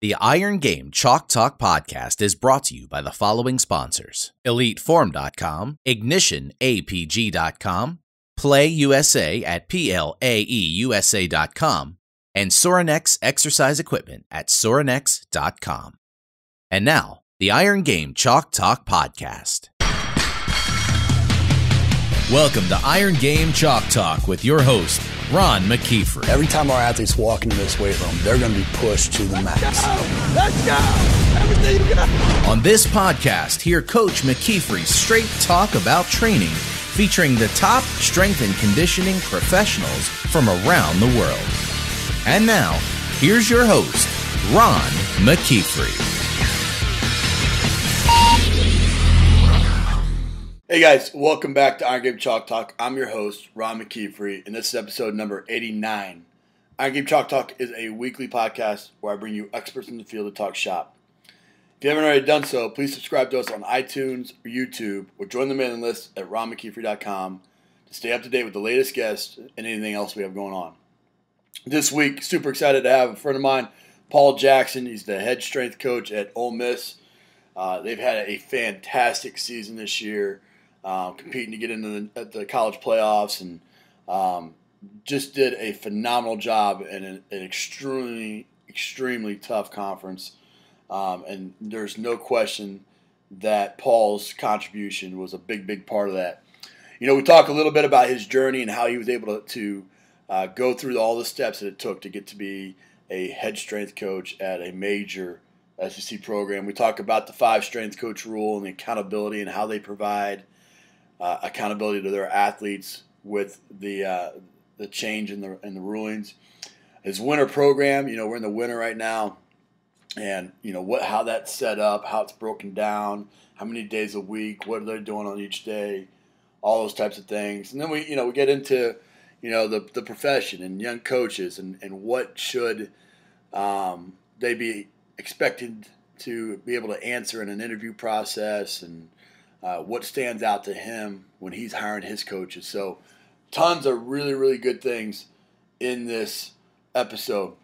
The Iron Game Chalk Talk podcast is brought to you by the following sponsors: EliteForm.com, IgnitionAPG.com, PlayUSA at PLAEUSA.com, and Soranex Exercise Equipment at Soranex.com. And now, the Iron Game Chalk Talk podcast. Welcome to Iron Game Chalk Talk with your host, Ron McKeefery. Every time our athletes walk into this weight room, they're going to be pushed to the max. Let's go! Everything you got! On this podcast, hear Coach McKeefery's straight talk about training, featuring the top strength and conditioning professionals from around the world. And now, here's your host, Ron McKeefery. Hey guys, welcome back to Iron Game Chalk Talk. I'm your host, Ron McKeefery, and this is episode number 89. Iron Game Chalk Talk is a weekly podcast where I bring you experts in the field to talk shop. If you haven't already done so, please subscribe to us on iTunes or YouTube, or join the mailing list at ronmckeefery.com to stay up to date with the latest guests and anything else we have going on. This week, super excited to have a friend of mine, Paul Jackson. He's the head strength coach at Ole Miss. They've had a fantastic season this year. Competing to get into the college playoffs, and just did a phenomenal job in an extremely tough conference. And there's no question that Paul's contribution was a big part of that. You know, we talk a little bit about his journey and how he was able to go through all the steps that it took to get to be a head strength coach at a major SEC program. We talk about the 5 strength coach rule and the accountability and how they provide accountability to their athletes with the change in the rulings. His winter program, you know, we're in the winter right now, and you know how that's set up, how it's broken down, how many days a week, what are they doing on each day, all those types of things. And then we get into the profession and young coaches and what should they be expected to be able to answer in an interview process, and what stands out to him when he's hiring his coaches. So tons of really good things in this episode.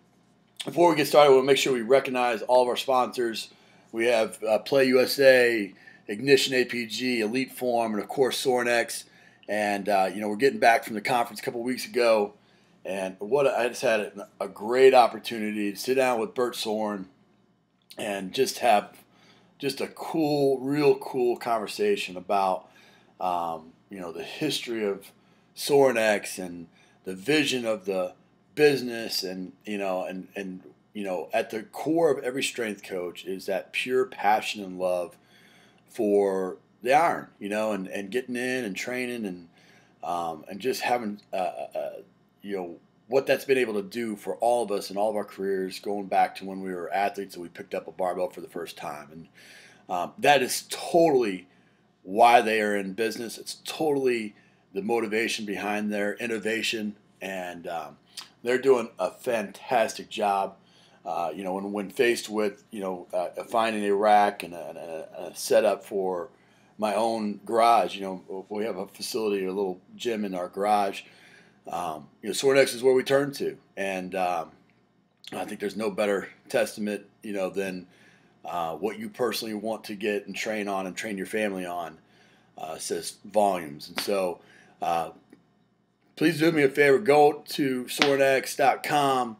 Before we get started, we'll make sure we recognize all of our sponsors. We have PlayUSA, Ignition APG, Elite Form, and of course Soranex. And we're getting back from the conference a couple weeks ago, and I just had a great opportunity to sit down with Bert Soren and just have a real cool conversation about, the history of Soranex and the vision of the business, and at the core of every strength coach is that pure passion and love for the iron, and getting in and training and just having, what that's been able to do for all of us in all of our careers, going back to when we were athletes and we picked up a barbell for the first time. And that is totally why they are in business. It's totally the motivation behind their innovation, and they're doing a fantastic job. When faced with finding a rack and a setup for my own garage, we have a facility, a little gym in our garage. Soranex is where we turn to, and I think there's no better testament, than what you personally want to get and train on and train your family on. Says volumes. And so please do me a favor, go to soranex.com,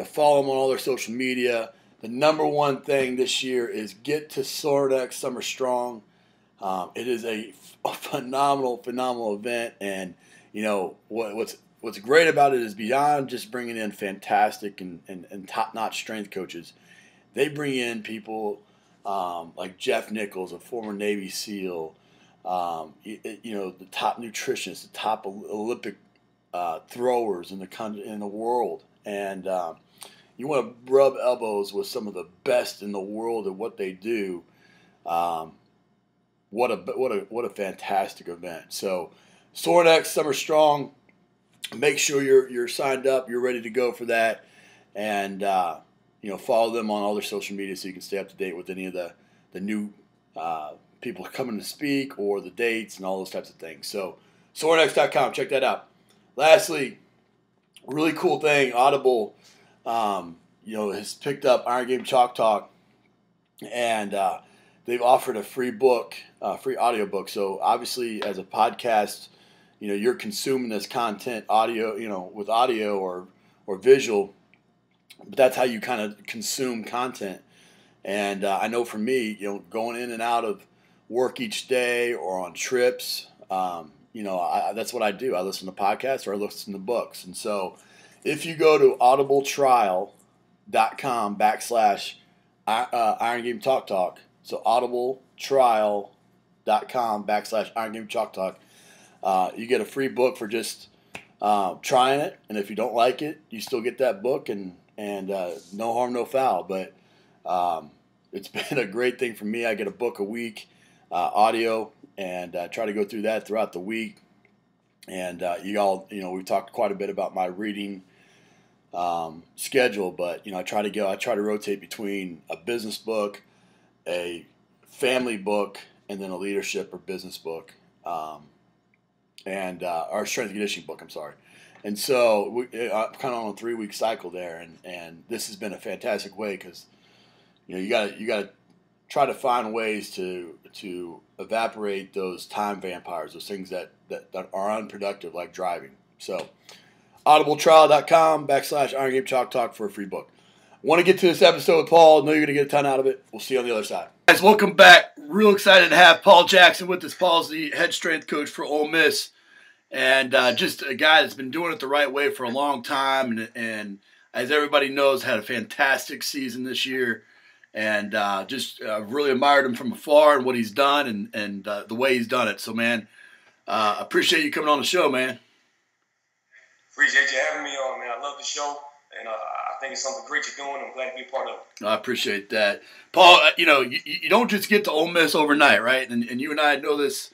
follow them on all their social media. The number one thing this year is get to Soranex Summer Strong. It is a phenomenal event, and what's great about it is beyond just bringing in fantastic and top-notch strength coaches, they bring in people like Jeff Nichols, a former Navy SEAL, the top nutritionists, the top Olympic throwers in the world, and you want to rub elbows with some of the best in the world at what they do. What a fantastic event! So, Soranex Summer Strong. Make sure you're signed up, you're ready to go for that, and follow them on all their social media so you can stay up to date with any of the new people coming to speak or the dates and all those types of things. So soranex.com, check that out. Lastly, really cool thing, Audible has picked up Iron Game Chalk Talk, and they've offered a free book, free audio book. So obviously, as a podcast, you're consuming this content, audio, with audio or visual, but that's how you kind of consume content. And I know for me, going in and out of work each day or on trips, that's what I do. I listen to podcasts or I listen to books. And so if you go to audibletrial.com/Iron Game Talk Talk, so audibletrial.com/Iron Game Talk Talk, you get a free book for just trying it. And if you don't like it, you still get that book, and no harm, no foul. But it's been a great thing for me. I get a book a week, audio, and try to go through that throughout the week. And we talked quite a bit about my reading schedule, but I try to rotate between a business book, a family book, and then a leadership or business book, and our strength and conditioning book. I'm sorry. And so I'm kind of on a 3-week cycle there, and this has been a fantastic way because you got to try to find ways to evaporate those time vampires, those things that are unproductive, like driving. So audibletrial.com/Iron Game Chalk Talk for a free book. Want to get to this episode with Paul. I know you're going to get a ton out of it. We'll see you on the other side. Guys, welcome back. Real excited to have Paul Jackson with us. Paul's the head strength coach for Ole Miss, and just a guy that's been doing it the right way for a long time, and as everybody knows, had a fantastic season this year. And just really admired him from afar and what he's done and the way he's done it. So, man, appreciate you coming on the show, man. Appreciate you having me on, man. I love the show, and I think it's something great you're doing. I'm glad to be a part of it. I appreciate that. Paul, you don't just get to Ole Miss overnight, right? And you and I know this,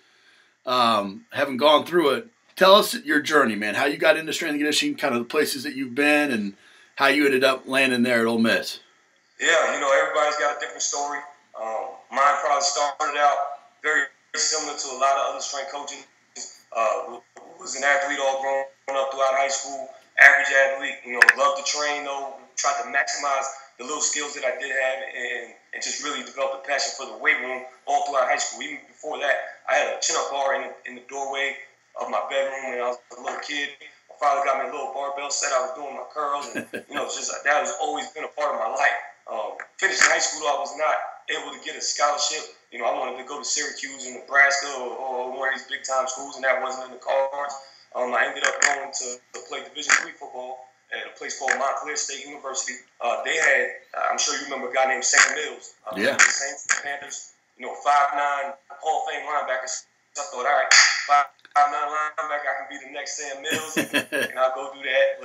having gone through it. Tell us your journey, man, how you got into strength and conditioning, kind of the places that you've been, and how you ended up landing there at Ole Miss. Yeah, everybody's got a different story. Mine probably started out very similar to a lot of other strength coaches. Was an athlete all grown up throughout high school, average athlete, loved to train though, tried to maximize the little skills that I did have and just really developed a passion for the weight room all throughout high school. Even before that, I had a chin-up bar in the doorway of my bedroom when I was a little kid. My father got me a little barbell set. I was doing my curls, and it's just that has always been a part of my life. Finishing high school, I was not able to get a scholarship. I wanted to go to Syracuse or Nebraska or one of these big-time schools, and that wasn't in the cards. I ended up going to play Division III football at a place called Montclair State University. They had, I'm sure you remember a guy named Sam Mills. Yeah. The Saints, Panthers, 5'9", Hall of Fame linebackers. So I thought, all right, 5'9" linebacker, I can be the next Sam Mills, and I'll go do that.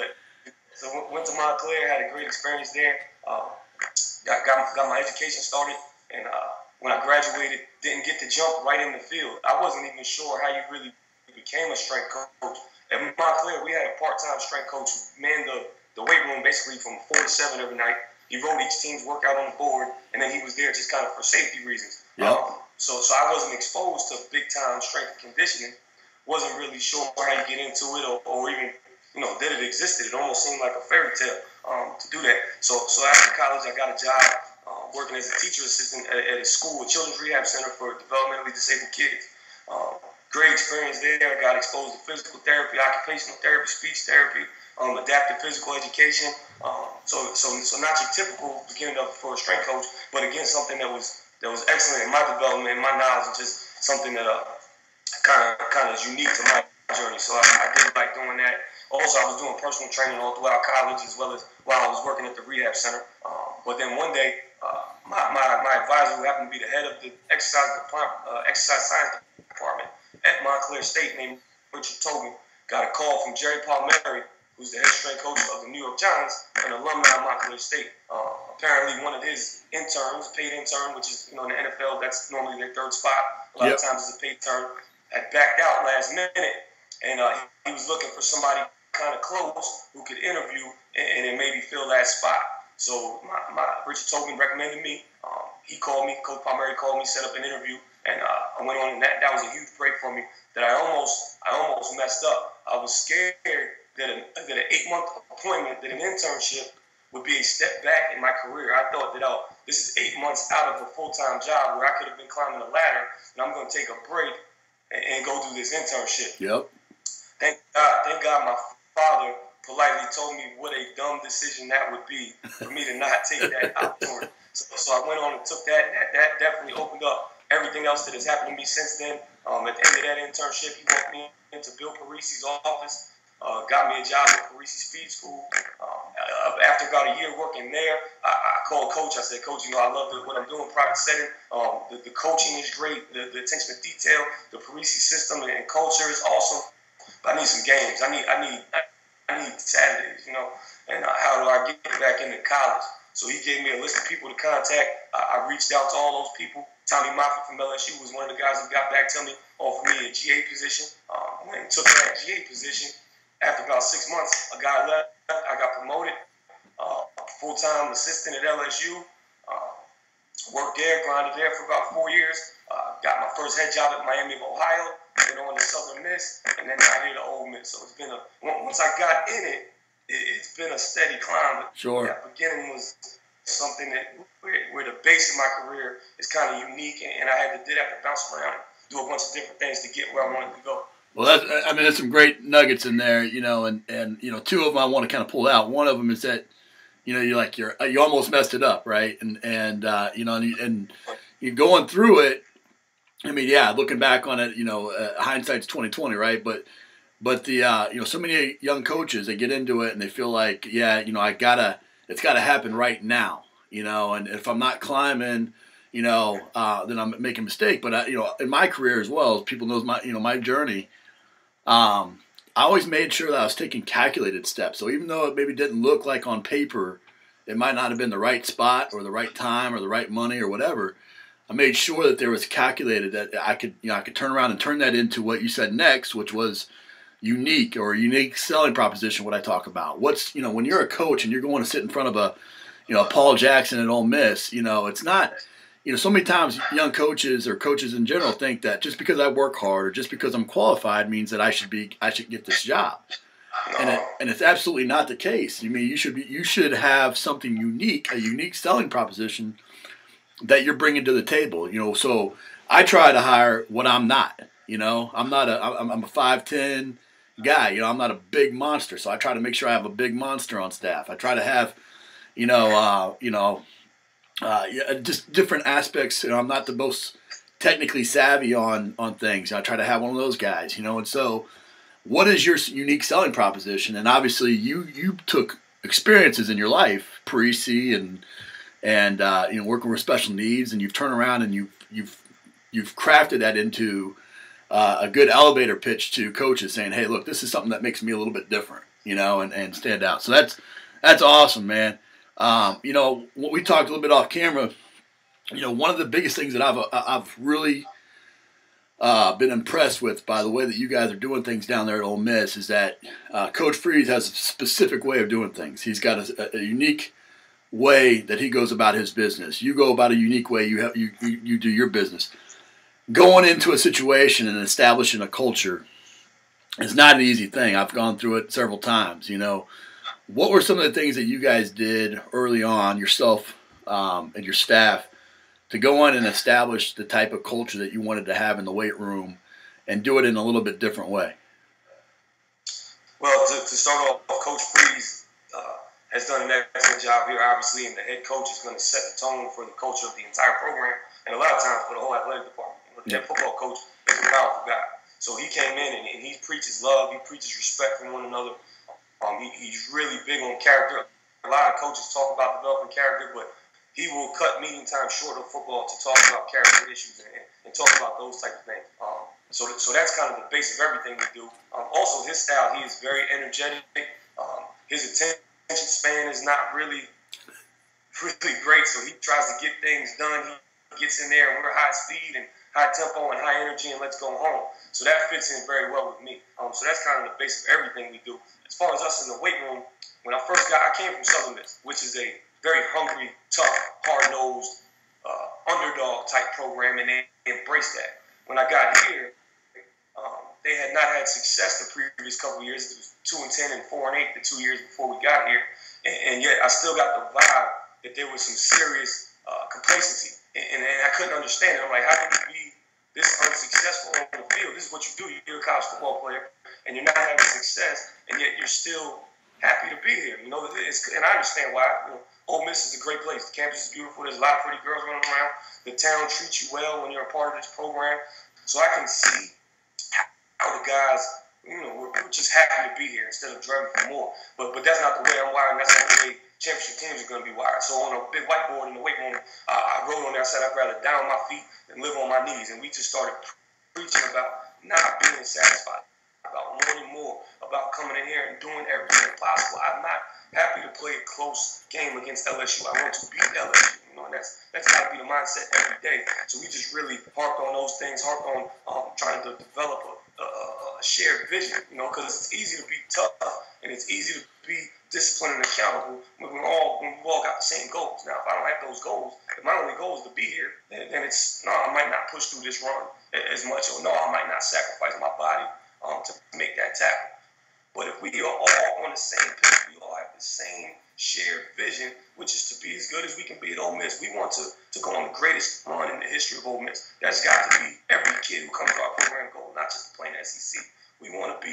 So went to Montclair, had a great experience there. Got my education started, and when I graduated, didn't get to jump right in the field. I wasn't even sure how you really became a strength coach. At Montclair, we had a part-time strength coach who manned the weight room basically from 4 to 7 every night. He wrote each team's workout on the board, and then he was there just kind of for safety reasons. Yep. So I wasn't exposed to big-time strength and conditioning. Wasn't really sure how you get into it or even that it existed. It almost seemed like a fairy tale to do that. So after college, I got a job working as a teacher assistant at a school, a children's rehab center for developmentally disabled kids. Great experience there. I got exposed to physical therapy, occupational therapy, speech therapy, adaptive physical education. So not your typical beginning for a strength coach, but again something that was excellent in my development, in my knowledge, and just something that kind of is unique to my journey. So I did like doing that. Also, I was doing personal training all throughout college as well as while I was working at the rehab center. But then one day, my advisor, who happened to be the head of the exercise science department at Montclair State, named Richard Tobin, got a call from Jerry Palmieri, who's the head strength coach of the New York Giants, an alumni of Montclair State. Apparently, one of his interns, paid intern, which is in the NFL, that's normally their third spot. A lot of times it's a paid intern, had backed out last minute, and he was looking for somebody kind of close who could interview and maybe fill that spot. So my Richard Tobin recommended me. He called me, Coach Palmieri called me, set up an interview, and I went on, and that was a huge break for me that I almost messed up. I was scared that an 8-month appointment, that an internship would be a step back in my career. I thought that, this is 8 months out of a full-time job where I could have been climbing a ladder, and I'm going to take a break and go do this internship. Yep. Thank God my father politely told me what a dumb decision that would be for me to not take that opportunity. So I went on and took that, and that definitely opened up everything else that has happened to me since then. At the end of that internship, he walked me into Bill Parisi's office, got me a job at Parisi's Speed School. After about a year working there, I called Coach. I said, Coach, I love what I'm doing, private setting. The coaching is great. The attention to detail, the Parisi system and culture is awesome. But I need some games. I need Saturdays, and how do I get back into college? So he gave me a list of people to contact. I reached out to all those people. Tommy Moffitt from LSU was one of the guys who got back to me, offered me a GA position. Went and took that GA position. After about 6 months, a guy left. I got promoted, full-time assistant at LSU. Worked there, grinded there for about 4 years. Got my first head job at Miami of Ohio. Went on to Southern Miss, and then got here to Ole Miss. So it's been once I got in it, it's been a steady climb. But sure. That beginning was something that where the base of my career is kind of unique, and I did have to bounce around and do a bunch of different things to get where I wanted to go. Well, there's some great nuggets in there, and two of them I want to kind of pull out. One of them is that, you almost messed it up, right? And you're going through it. I mean, yeah, looking back on it, hindsight's 20/20, right? But the so many young coaches, they get into it and they feel like, it's gotta happen right now, and if I'm not climbing, then I'm making a mistake. But in my career as well, people knows my journey. I always made sure that I was taking calculated steps. So even though it maybe didn't look like on paper, it might not have been the right spot or the right time or the right money or whatever, I made sure that there was calculated that I could turn around and turn that into what you said next, which was unique or a unique selling proposition. What I talk about, when you're a coach and you're going to sit in front of a Paul Jackson at Ole Miss, it's not, so many times young coaches or coaches in general think that just because I work hard or just because I'm qualified means that I should get this job. And it's absolutely not the case. I mean, you should have something unique, a unique selling proposition that you're bringing to the table. So I try to hire what I'm not. I'm a 5'10" guy. I'm not a big monster, so I try to make sure I have a big monster on staff. I try to have, just different aspects. I'm not the most technically savvy on things. I try to have one of those guys. And so, what is your unique selling proposition? And obviously, you took experiences in your life, Parisi and working with special needs, and you've turned around and you've crafted that into a good elevator pitch to coaches, saying, "Hey, look, this is something that makes me a little bit different, and stand out." So that's awesome, man. What we talked a little bit off camera, one of the biggest things that I've really been impressed with by the way that you guys are doing things down there at Ole Miss is that Coach Freeze has a specific way of doing things. He's got a unique way that he goes about his business. You go about a unique way you do your business. Going into a situation and establishing a culture is not an easy thing. I've gone through it several times. What were some of the things that you guys did early on, yourself and your staff, to go in and establish the type of culture that you wanted to have in the weight room and do it in a little bit different way? Well, to start off, Coach Freeze has done an excellent job here, obviously, and the head coach is going to set the tone for the culture of the entire program, and a lot of times for the whole athletic department. The head football coach is a powerful guy. So he came in and he preaches love, he preaches respect for one another. He's really big on character. A lot of coaches talk about developing character, but he will cut meeting time short of football to talk about character issues and talk about those type of things. So that's kind of the base of everything we do. Also, his style, he is very energetic. His attention span is not really great, so he tries to get things done. He gets in there and we're high speed and high tempo and high energy and let's go home. So that fits in very well with me. So that's kind of the base of everything we do. As far as us in the weight room, when I came from Southern Miss, which is a very hungry, tough, hard-nosed, underdog type program, and they embraced that. When I got here, they had not had success the previous couple of years. It was 2-10 and 4-8 the 2 years before we got here. and yet I still got the vibe that there was some serious complacency, and I couldn't understand it. I'm like, how can you be this unsuccessful on the field? This is what you do. You're a college football player, and you're not having success, and yet you're still happy to be here. You know, and I understand why. You know, Ole Miss is a great place. The campus is beautiful. There's a lot of pretty girls running around. The town treats you well when you're a part of this program. So I can see how the guys, you know, we're just happy to be here instead of driving for more. But that's not the way I'm wired, and that's not the way championship teams are going to be wired. So on a big whiteboard in the weight room, I wrote on there, I said I'd rather die on my feet than live on my knees. And we just started preaching about not being satisfied, about wanting more, about coming in here and doing everything possible. I'm not happy to play a close game against LSU. I want to beat LSU. You know, and that's got to be the mindset every day. So we just really harped on those things, harped on trying to develop a shared vision, you know, because it's easy to be tough and it's easy to be disciplined and accountable when we all got the same goals. Now, if I don't have those goals, if my only goal is to be here, then it's, no, I might not push through this run as much, or no, I might not sacrifice my body to make that tackle. But if we are all on the same page, we all have the same shared vision, which is to be as good as we can be at Ole Miss. We want to go on the greatest run in the history of Ole Miss. That's got to be every kid who comes to our program goal, not just to play in the SEC. We want to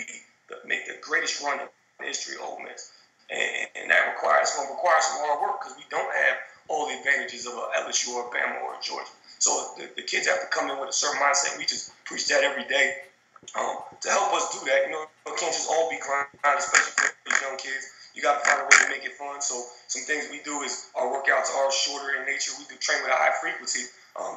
make the greatest run in the history of Ole Miss. And that it's going to require some hard work because we don't have all the advantages of a LSU or a Bama or a Georgia. So the kids have to come in with a certain mindset. We just preach that every day. To help us do that, you know, it can't just all be grind, especially for these young kids. You got to find a way to make it fun. So some things we do is our workouts are shorter in nature. We do train with a high frequency,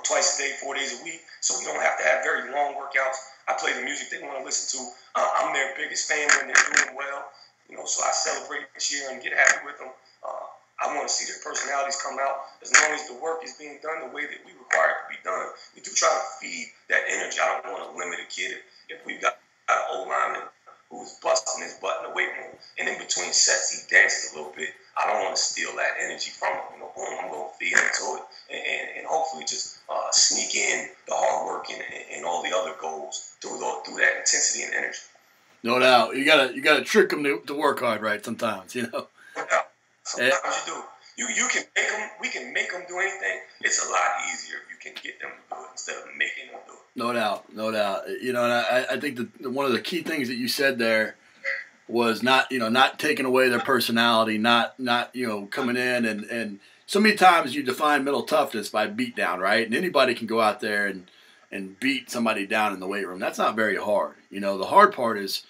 twice a day, 4 days a week. So we don't have to have very long workouts. I play the music they want to listen to. I'm their biggest fan when they're doing well. You know, so I celebrate each year and get happy with them. I want to see their personalities come out as long as the work is being done the way that we require it to be done. We do try to feed that energy. I don't want to limit a kid. If we've got an old lineman who's busting his butt in the weight room, and in between sets he dances a little bit, I don't want to steal that energy from him. You know, boom, I'm going to feed into it, and hopefully just sneak in the hard work and all the other goals through that intensity and energy. No doubt, you gotta trick them to work hard, right? Sometimes, you know. Yeah. Sometimes you do. You can make them. We can make them do anything. It's a lot easier if you can get them to do it instead of making them do it. No doubt. You know, and I think that one of the key things that you said there was not taking away their personality, not coming in and so many times you define mental toughness by beat down, right? And anybody can go out there and beat somebody down in the weight room. That's not very hard. You know, the hard part is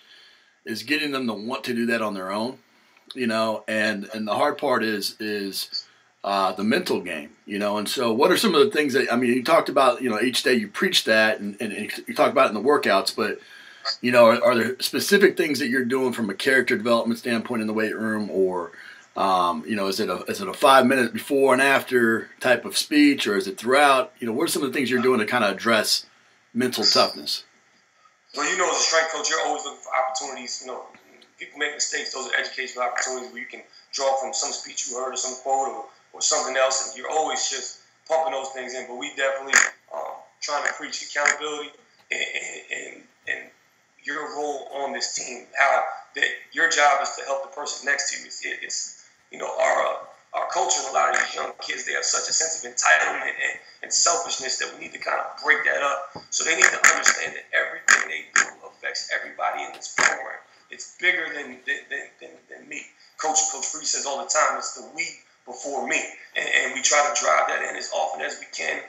getting them to want to do that on their own. You know, and the hard part is the mental game, you know. And so what are some of the things that, I mean, you talked about, you know, each day you preach that and you talk about it in the workouts, but, you know, are there specific things that you're doing from a character development standpoint in the weight room, or, you know, is it a 5 minute before and after type of speech, or is it throughout? You know, what are some of the things you're doing to kind of address mental toughness? Well, you know, as a strength coach, you're always looking for opportunities, you know. People make mistakes. Those are educational opportunities where you can draw from some speech you heard or some quote or something else, and you're always just pumping those things in. But we definitely trying to preach accountability and your role on this team. How that your job is to help the person next to you. It's you know, our culture and a lot of these young kids, they have such a sense of entitlement and selfishness that we need to kind of break that up. So they need to understand that everything they do affects everybody in this program. It's bigger than me. Coach Free says all the time, it's the we before me. And we try to drive that in as often as we can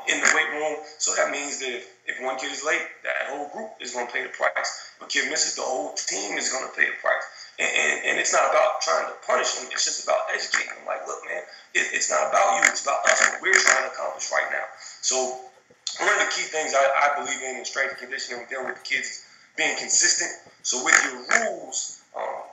in the weight room. So that means that if one kid is late, that whole group is going to pay the price. If a kid misses, the whole team is going to pay the price. And it's not about trying to punish them. It's just about educating them. Like, look, man, it's not about you. It's about us, what we're trying to accomplish right now. So one of the key things I believe in strength and conditioning when dealing with the kids is being consistent. So with your rules,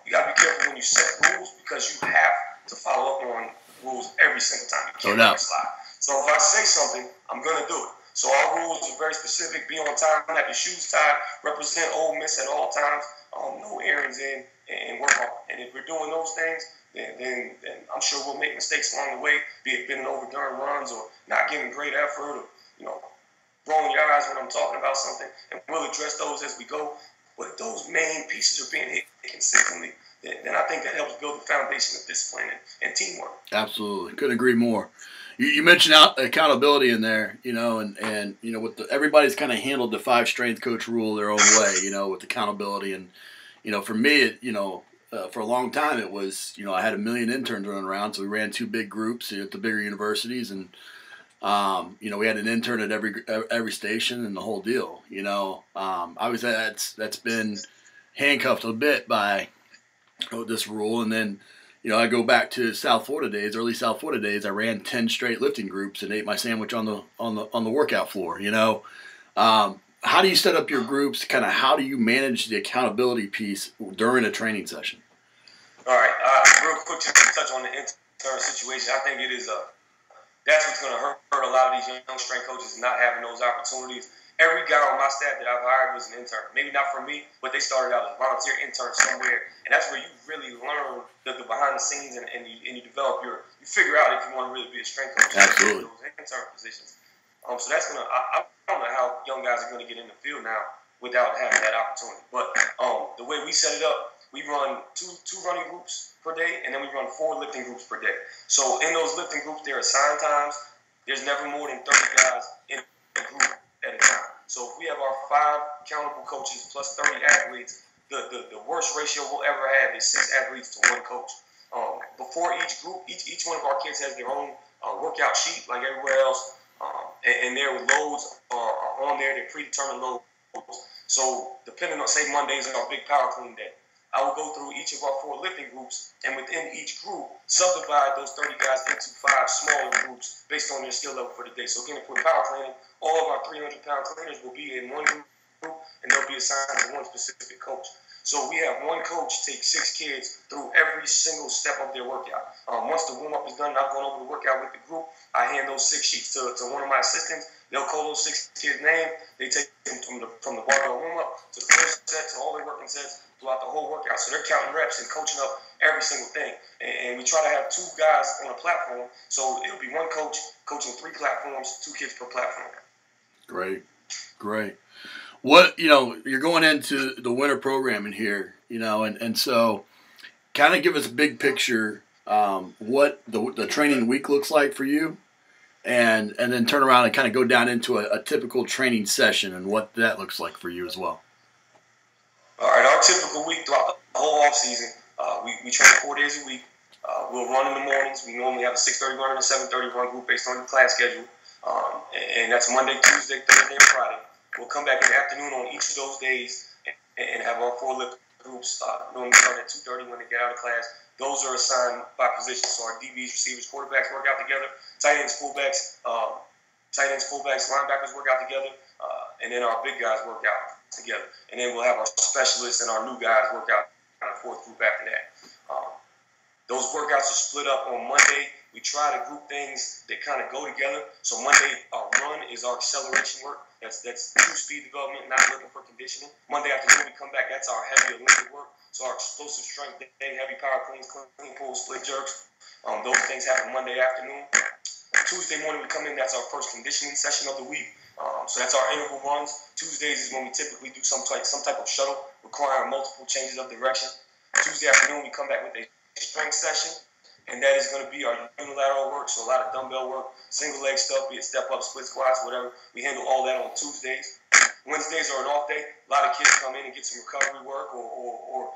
you got to be careful when you set rules, because you have to follow up on rules every single time. You can't let it slide. So if I say something, I'm going to do it. So our rules are very specific. Be on time, have your shoes tied, represent Ole Miss at all times, no errands in, and work hard. And if we're doing those things, then I'm sure we'll make mistakes along the way, be it bending over during runs or not giving great effort or, you know, rolling your eyes when I'm talking about something, and we'll address those as we go. but if those main pieces are being hit consistently, then I think that helps build the foundation of discipline and teamwork. Absolutely. Couldn't agree more. You mentioned accountability in there, and with everybody's kind of handled the 5 strength coach rule their own way, with accountability. And, for me, for a long time it was, I had a million interns running around, so we ran 2 big groups at the bigger universities, and we had an intern at every station and the whole deal. Obviously that's been handcuffed a bit by this rule, and then I go back to early South Florida days. I ran 10 straight lifting groups and ate my sandwich on the workout floor. How do you set up your groups? Kind of how do you manage the accountability piece during a training session? All right, real quick to touch on the intern situation. I think it is that's what's going to hurt a lot of these young strength coaches, not having those opportunities. Every guy on my staff that I've hired was an intern. Maybe not for me, but they started out as volunteer interns somewhere. And that's where you really learn the behind the scenes and you develop you figure out if you want to really be a strength coach. Absolutely. Those intern positions. So that's going to, I don't know how young guys are going to get in the field now without having that opportunity. But the way we set it up, we run two running groups per day, and then we run 4 lifting groups per day. So in those lifting groups, there are assigned times. There's never more than 30 guys in a group at a time. So if we have our 5 accountable coaches plus 30 athletes, the worst ratio we'll ever have is 6 athletes to 1 coach. Before each group, each one of our kids has their own workout sheet like everywhere else, and their loads are on there. They're predetermined loads. So depending on, say Mondays is our big power clean day, I will go through each of our 4 lifting groups, and within each group, subdivide those 30 guys into 5 smaller groups based on their skill level for the day. So again, if we're power cleaning, all of our 300-pound cleaners will be in one group, and they'll be assigned to one specific coach. So we have one coach take 6 kids through every single step of their workout. Once the warm-up is done and I've gone over the workout with the group, I hand those 6 sheets to one of my assistants. They'll call those 6 kids' name. They take them from the barbell warm-up to the first set to all their working sets throughout the whole workout. So they're counting reps and coaching up every single thing. And we try to have 2 guys on a platform. So it'll be one coach coaching 3 platforms, 2 kids per platform. Great. What, you're going into the winter programming here, and so kind of give us a big picture what the training week looks like for you, and then turn around and kind of go down into a typical training session and what that looks like for you as well. All right, our typical week throughout the whole off season, we train 4 days a week. We'll run in the mornings. We normally have a 6:30 run and a 7:30 run group based on the class schedule, and that's Monday, Tuesday, Thursday, and Friday. We'll come back in the afternoon on each of those days and have our 4 lift groups normally start at 2:30 when they get out of class. Those are assigned by position. So our DBs, receivers, quarterbacks work out together. Tight ends, fullbacks, linebackers work out together. And then our big guys work out together. And then we'll have our specialists and our new guys work out in the 4th group after that. Those workouts are split up on Monday. We try to group things that kind of go together. So Monday, our run is our acceleration work. That's true speed development, not looking for conditioning. Monday afternoon, we come back. That's our heavy Olympic work. So our explosive strength day, heavy power cleans, clean pulls, split jerks. Those things happen Monday afternoon. Tuesday morning, we come in. That's our first conditioning session of the week. So that's our interval runs. Tuesdays is when we typically do some type of shuttle requiring multiple changes of direction. Tuesday afternoon, we come back with a strength session, and that is going to be our unilateral work, so a lot of dumbbell work, single leg stuff, be it step up, split squats, whatever. We handle all that on Tuesdays. Wednesdays are an off day. A lot of kids come in and get some recovery work, or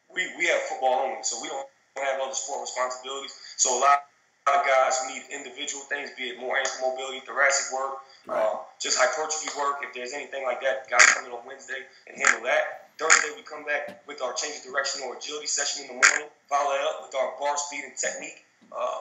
we have football only, so we don't have other sport responsibilities. So a lot of guys who need individual things, be it more ankle mobility, thoracic work, just hypertrophy work. If there's anything like that, guys come in on Wednesday and handle that. Thursday, we come back with our change of direction or agility session in the morning. Follow that up with our bar speed and technique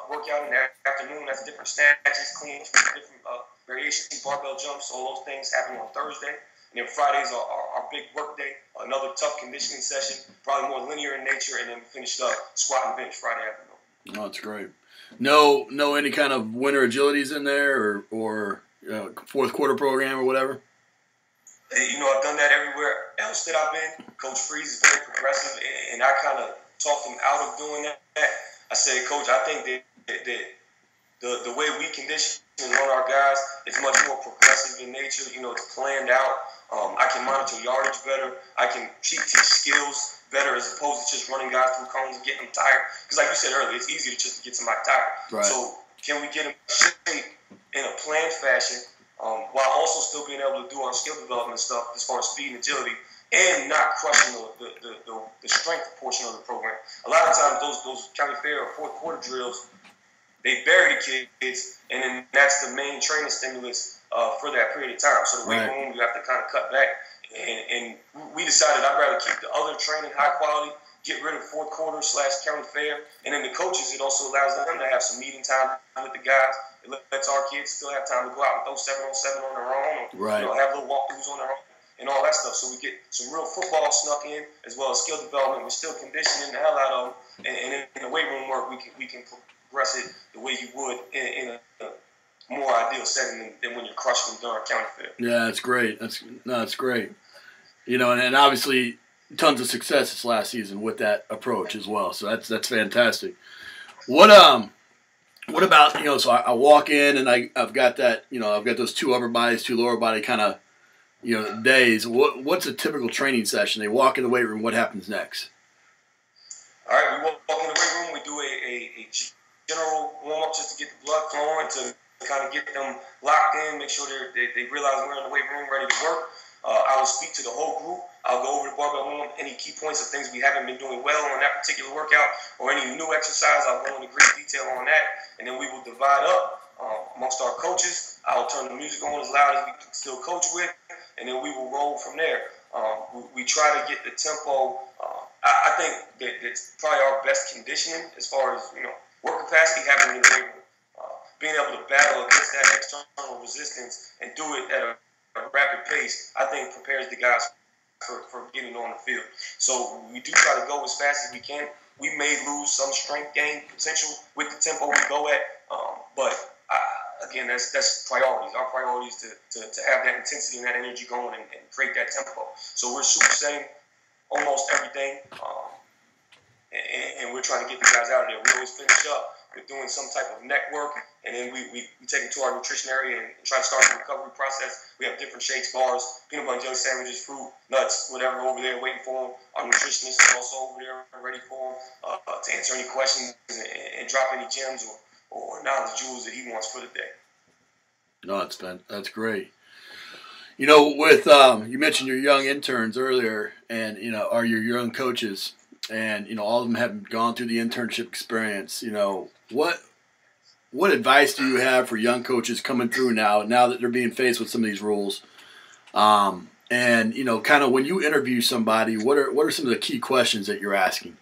workout in the afternoon. That's different snatches, cleans, different variations, barbell jumps. All those things happen on Thursday. And then Fridays are our big work day, another tough conditioning session, probably more linear in nature, and then we finished up squat and bench Friday afternoon. Oh, that's great. No, any kind of winter agilities in there or 4th quarter program or whatever? I've done that everywhere else that I've been. Coach Freeze is very progressive, and I kind of talked him out of doing that. I said, Coach, I think that the way we condition and run our guys is much more progressive in nature. It's planned out. I can monitor yardage better. I can teach skills better as opposed to just running guys through cones and getting them tired. Because like you said earlier, it's easier to get somebody tired. Right. So can we get them in a planned fashion while also still being able to do our skill development stuff as far as speed and agility and not crushing the strength portion of the program? A lot of times those county fair or fourth quarter drills, they bury the kids, and then that's the main training stimulus for that period of time. So the weight room, you have to kind of cut back. And we decided I'd rather keep the other training high quality, get rid of fourth quarter / county fair, and then the coaches, it also allows them to have some meeting time with the guys. It lets our kids still have time to go out and throw 7-on-7 on their own, or have little walkthroughs on their own, and all that stuff. So we get some real football snuck in, as well as skill development. We're still conditioning the hell out of them, and in the weight room work, we can progress it the way you would in a more ideal setting than when you're crushing them during county fair. Yeah, that's great. That's great. And obviously tons of success this last season with that approach as well. So that's fantastic. What about, so I walk in and I've got that, I've got those 2 upper bodies, 2 lower body kind of, days. What's a typical training session? They walk in the weight room. What happens next? All right, we walk in the weight room. We do a general warm-up just to get the blood flowing, to kind of get them locked in, make sure they realize we're in the weight room ready to work. I will speak to the whole group. I'll go over the barbell room, any key points of things we haven't been doing well on that particular workout, or any new exercise. I'll go into great detail on that, and then we will divide up amongst our coaches. I'll turn the music on as loud as we can still coach with, and then we will roll from there. We try to get the tempo. I think that it's probably our best conditioning as far as work capacity happening in the weight room. Being able to battle against that external resistance and do it at a rapid pace, I think prepares the guys for getting on the field. So we do try to go as fast as we can. We may lose some strength gain potential with the tempo we go at, but again, that's priorities. Our priority is to have that intensity and that energy going and create that tempo. So we're supersetting almost everything, and we're trying to get the guys out of there. We always finish up with doing some type of neck work, and then we take them to our nutrition area and try to start the recovery process. We have different shakes, bars, peanut butter and jelly sandwiches, fruit, nuts, whatever over there waiting for them. Our nutritionist is also over there ready for them to answer any questions and drop any gems or knowledge jewels that he wants for the day. No, that's great. With you mentioned your young interns earlier, and are your young coaches, and all of them have gone through the internship experience. What advice do you have for young coaches coming through now that they're being faced with some of these rules? And kind of when you interview somebody, what are some of the key questions that you're asking?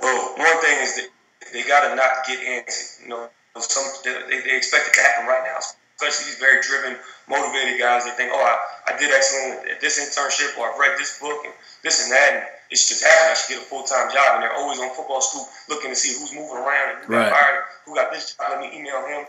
Well, one thing is that they got to not get antsy. They expect it to happen right now, especially these very driven, motivated guys. They think, I did excellent at this internship, or I've read this book and this and that, and it's just happened. I should get a full-time job. And they're always on Football Scoop looking to see who's moving around and who got fired, who got this job. Let me email him.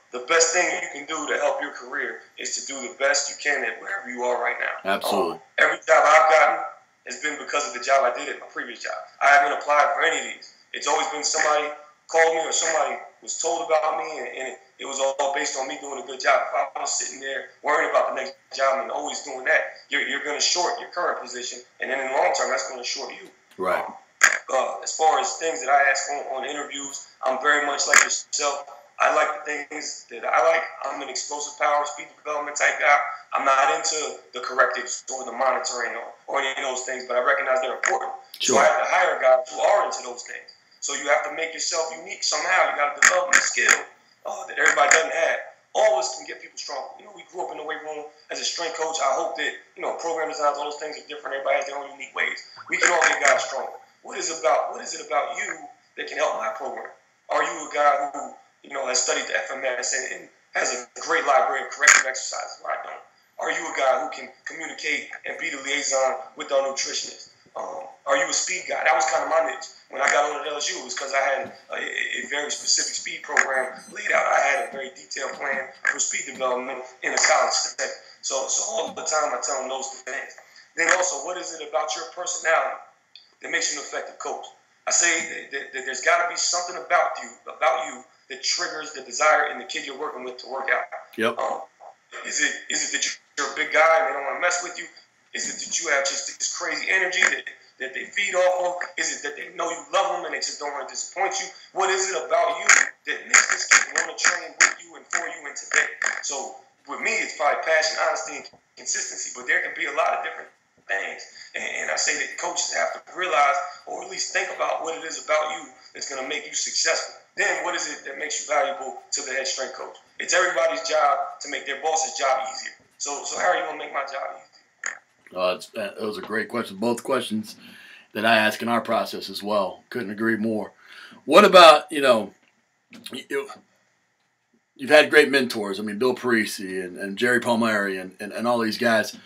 The best thing you can do to help your career is to do the best you can at wherever you are right now. Absolutely. Every job I've gotten has been because of the job I did at my previous job. I haven't applied for any of these. It's always been somebody called me or somebody was told about me, and it was all based on me doing a good job. If I was sitting there worrying about the next job and always doing that, you're going to short your current position, and then in the long term, that's going to short you. Right. As far as things that I ask on interviews, I'm very much like yourself. I like the things that I like. I'm an explosive power, speed development type guy. I'm not into the correctives or the monitoring or any of those things, but I recognize they're important. Sure. So I have to hire guys who are into those things. So you have to make yourself unique somehow. You got to develop a skill that everybody doesn't have. All of us can get people stronger. We grew up in the weight room as a strength coach. I hope that, program designs, all those things are different. Everybody has their own unique ways. We can all get guys stronger. What is it about you that can help my program? Are you a guy who, has studied the FMS and has a great library of corrective exercises where I don't? Are you a guy who can communicate and be the liaison with our nutritionist? Are you a speed guy? That was kind of my niche. When I got on at LSU, it was because I had a very specific speed program laid out. I had a very detailed plan for speed development in a college setting. So all the time I tell them those things. Then also, what is it about your personality that makes you an effective coach? I say that there's got to be something about you that triggers the desire in the kid you're working with to work out? Yep. Is it that you're a big guy and they don't want to mess with you? Is it that you have just this crazy energy that they feed off of? Is it that they know you love them and they just don't want to disappoint you? What is it about you that makes this kid want to train with you and for you and today? So with me, it's probably passion, honesty, and consistency, but there can be a lot of different things. And I say that coaches have to realize, or at least think about what it is about you that's going to make you successful. Then what is it that makes you valuable to the head strength coach? It's everybody's job to make their boss's job easier. So how are you going to make my job easier? Those are great questions. Both questions that I ask in our process as well. Couldn't agree more. What about, you've had great mentors. I mean, Bill Parisi and Jerry Palmieri and all these guys.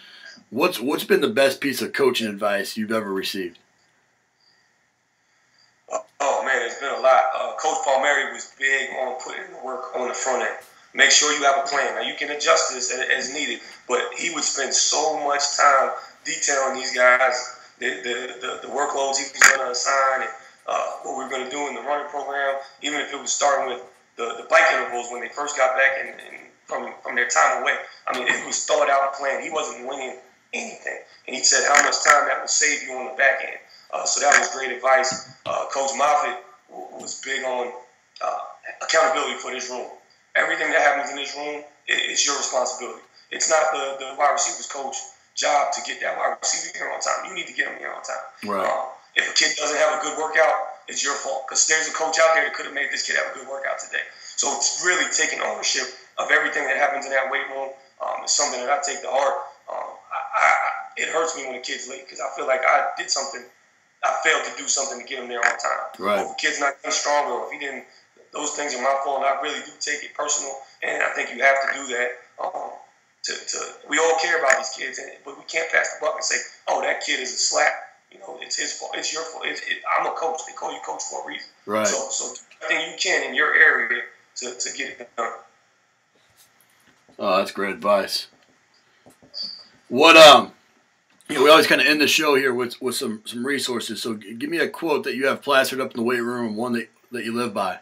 What's been the best piece of coaching advice you've ever received? Oh, man, there's been a lot. Coach Palmieri was big on putting the work on the front end. Make sure you have a plan. Now, you can adjust this as needed, but he would spend so much time detailing these guys, the workloads he was going to assign, and what we were going to do in the running program, even if it was starting with the bike intervals when they first got back and from their time away. I mean, it was thought out and planned. He wasn't winning anything. And he said how much time that would save you on the back end. So that was great advice. Coach Moffitt was big on accountability for this room. Everything that happens in this room is your responsibility. It's not the wide receivers coach job to get that wide receiver here on time. You need to get him here on time. Right. If a kid doesn't have a good workout, it's your fault, because there's a coach out there that could have made this kid have a good workout today. So it's really taking ownership of everything that happens in that weight room. It's something that I take to heart. It hurts me when a kid's late, because I feel like I did something. I failed to do something to get him there on time. Right. Or if the kid's not getting stronger, or if he didn't, those things are my fault, and I really do take it personal. And I think you have to do that. We all care about these kids, but we can't pass the buck and say, "Oh, that kid is a slap." It's his fault. It's your fault. I'm a coach. They call you coach for a reason. Right. So do everything you can in your area to get it done. Oh, that's great advice. What we always kind of end the show here with some resources. So give me a quote that you have plastered up in the weight room, and one that you live by.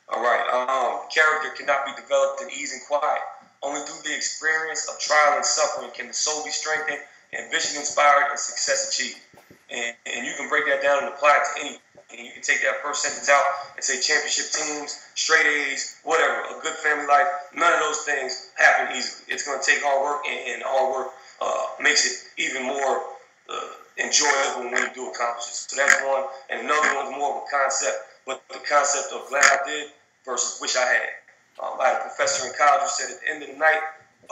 All right. Character cannot be developed in ease and quiet. Only through the experience of trial and suffering can the soul be strengthened, ambition inspired, and success achieved. And you can break that down and apply it to anything. And you can take that first sentence out and say championship teams, straight A's, whatever, a good family life. None of those things happen easily. It's going to take hard work, and hard work makes it even more enjoyable when you do accomplish it. So that's one. And another one's more of a concept, but the concept of glad I did versus wish I had. I had a professor in college who said at the end of the night,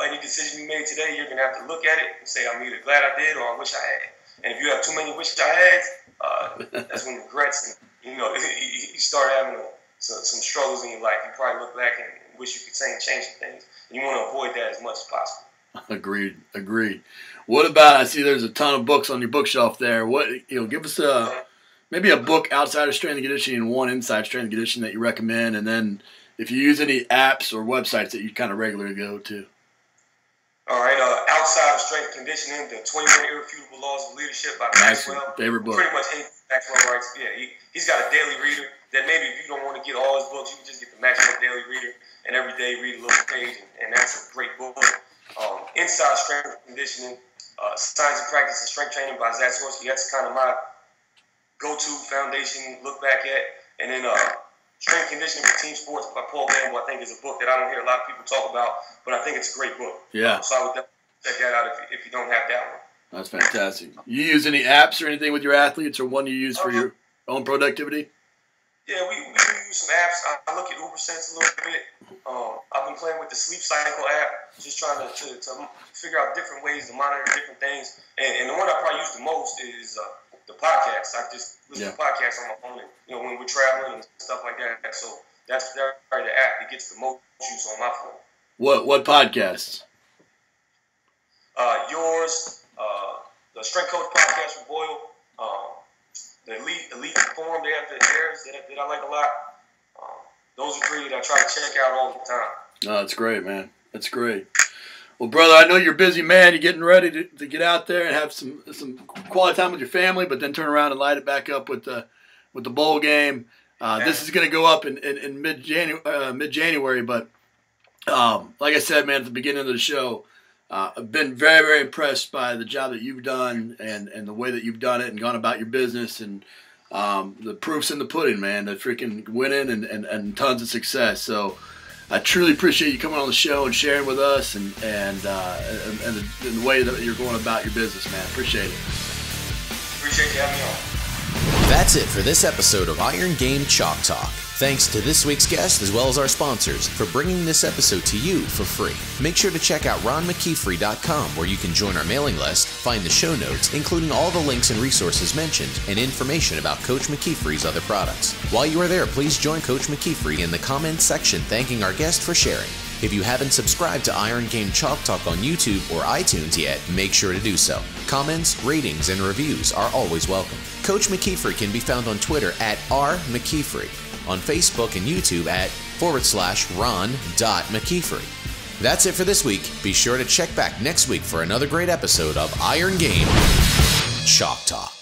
any decision you made today, you're going to have to look at it and say, I'm either glad I did or I wish I had. And if you have too many wish I had, that's when regrets and, you start having some struggles in your life. You probably look back and wish you could change some things. And you want to avoid that as much as possible. Agreed. What about, I see there's a ton of books on your bookshelf there. What, give us maybe a book outside of strength and conditioning and one inside strength and conditioning that you recommend, and then if you use any apps or websites that you kind of regularly go to. All right. Outside of strength and conditioning, the 21 Irrefutable Laws of Leadership by Maxwell. Favorite book. Pretty much anything Maxwell writes. Yeah, he's got a daily reader that maybe if you don't want to get all his books, you can just get the Maxwell daily reader and every day read a little page, and that's a great book. Inside Strength and Conditioning, Science and Practice and Strength Training by Zach Swirsky. That's kind of my go-to foundation, look back at. And then Strength and Conditioning for Team Sports by Paul Gamble, I think, is a book that I don't hear a lot of people talk about, but I think it's a great book. Yeah. So I would definitely check that out if you don't have that one. That's fantastic. You use any apps or anything with your athletes, or one you use for your own productivity? Yeah, we use some apps. I look at UberSense a little bit. I've been playing with the Sleep Cycle app, just trying to figure out different ways to monitor different things. And the one I probably use the most is the podcast. I just listen to podcasts on my phone, when we're traveling and stuff like that. So that's probably the app that gets the most use on my phone. What podcasts? Yours, the Strength Coach podcast with Boyle, the Elite Forum, they have the airs that I like a lot. Those are three that I try to check out all the time. Oh, that's great, man. That's great. Well, brother, I know you're a busy man. You're getting ready to get out there and have some quality time with your family, but then turn around and light it back up with the bowl game. This is going to go up in mid-January, but like I said, man, at the beginning of the show, I've been very, very impressed by the job that you've done and the way that you've done it and gone about your business, and the proof's in the pudding, man. The freaking winning and tons of success. So I truly appreciate you coming on the show and sharing with us and the way that you're going about your business, man. Appreciate it. Appreciate you having me on. That's it for this episode of Iron Game Chalk Talk. Thanks to this week's guest as well as our sponsors for bringing this episode to you for free. Make sure to check out ronmckeefery.com where you can join our mailing list, find the show notes, including all the links and resources mentioned, and information about Coach McKeefery's other products. While you are there, please join Coach McKeefery in the comments section thanking our guest for sharing. If you haven't subscribed to Iron Game Chalk Talk on YouTube or iTunes yet, make sure to do so. Comments, ratings, and reviews are always welcome. Coach McKeefery can be found on Twitter at @RMcKeefery, on Facebook and YouTube at /Ron.McKeefery. That's it for this week. Be sure to check back next week for another great episode of Iron Game Chalk Talk.